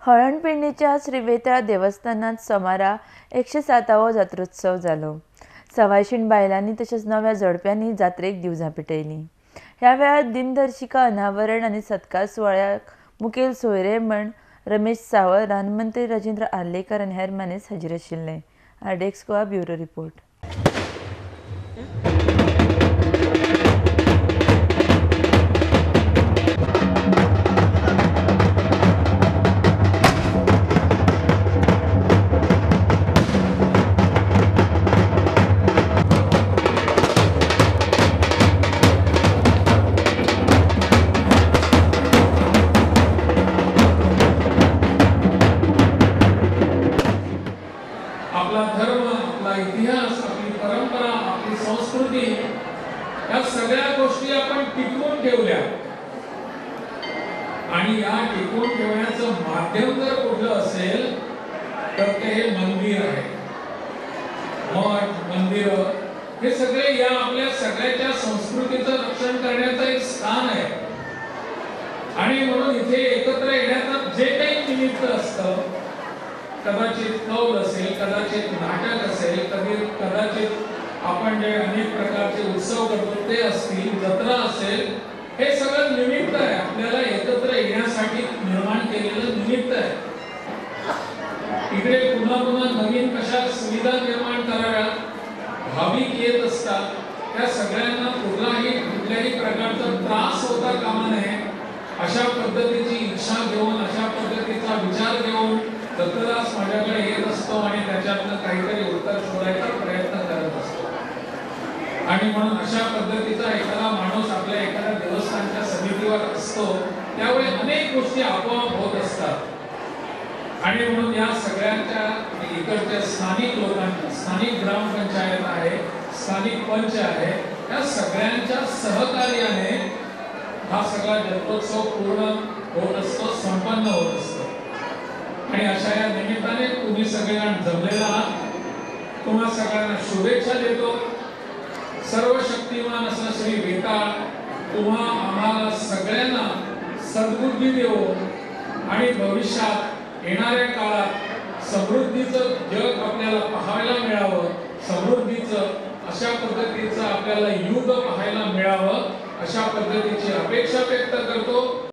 हळणपिंडीच्या श्री वेताळ देवस्थानात सोमारा 107वो जात्रोत्सव जालो। सवायशीण बायलांनी तशेंच नव्या जोडप्यांनी जात्रेक दिवजां पेटयलीं। ह्या वेळार दिनदर्शिका अनावरण आनी सत्कार सुवाळ्याक मुखेल सोयरे रमेश सावळ, रानमंत्री राजेंद्र आर्लेकर आनी हेर मानेस्त हाजीर आशिल्ले। RDX Goa bureau report. आपला धर्म, आपला इतिहास, आपली परंपरा, आपली संस्कृती या सगळ्या गोष्टी आपण टिकवून ठेवल्या आणि या टिकवून ठेवण्याचं माध्यम जर कुठलं असेल तर ते हे मंदिर आहे। मठ, मंदिर हे सगळे या आपल्या सगळ्याच्या संस्कृतीचं रक्षण करण्याचं एक स्थान आहे आणि म्हणून इथे एकत्र येण्याचं जे काही निमित्त असतं, कदाचित कौल असेल, कदाचित नाटक असेल, कदाचित आपण जे अनेक प्रकारचे उत्सव करतो ते असतील, जत्रा असेल, हे सगळं निमित्त आहे, आपल्याला एकत्र येण्यासाठी निर्माण केलेलं निमित्त आहे। इकडे पुन्हा पुन्हा नवीन कशा सुविधा निर्माण कराव्यात, भाविक येत असतात, त्या सगळ्यांना कुठल्याही प्रकारचा त्रास होता कामा नये अशा पद्धतीची इच्छा घेऊन, अशा पद्धतीचा विचार घेऊन दत्तदास माझ्याकडे येत असतो आणि त्याच्यातनं काहीतरी उत्तर शोधायचा प्रयत्न करत असतो। आणि म्हणून अशा पद्धतीचा एखादा माणूस आपल्या एखाद्या देवस्थानच्या समितीवर असतो त्यावेळी अनेक गोष्टी आपोआप होत असतात आणि म्हणून या सगळ्यांच्या इकडच्या स्थानिक लोकांच्या, स्थानिक ग्रामपंचायत आहे, स्थानिक पंच आहे, या सगळ्यांच्या सहकार्याने हा सगळा जत्रोत्सव पूर्ण होत असतो, संपन्न होत असतो। आणि अशा या निमित्ताने तुम्ही सगळेजण जमलेला आहात, तुम्हा सगळ्यांना शुभेच्छा देतो। सर्व शक्तिमान असं श्री वेताळ तुम्हा आम्हाला सगळ्यांना सद्बुद्धी देवो आणि भविष्यात येणाऱ्या काळात समृद्धीचं जग आपल्याला पाहायला मिळावं, समृद्धीचं अशा पद्धतीचं आपल्याला युग पाहायला मिळावं, अशा पद्धतीची अपेक्षा व्यक्त करतो।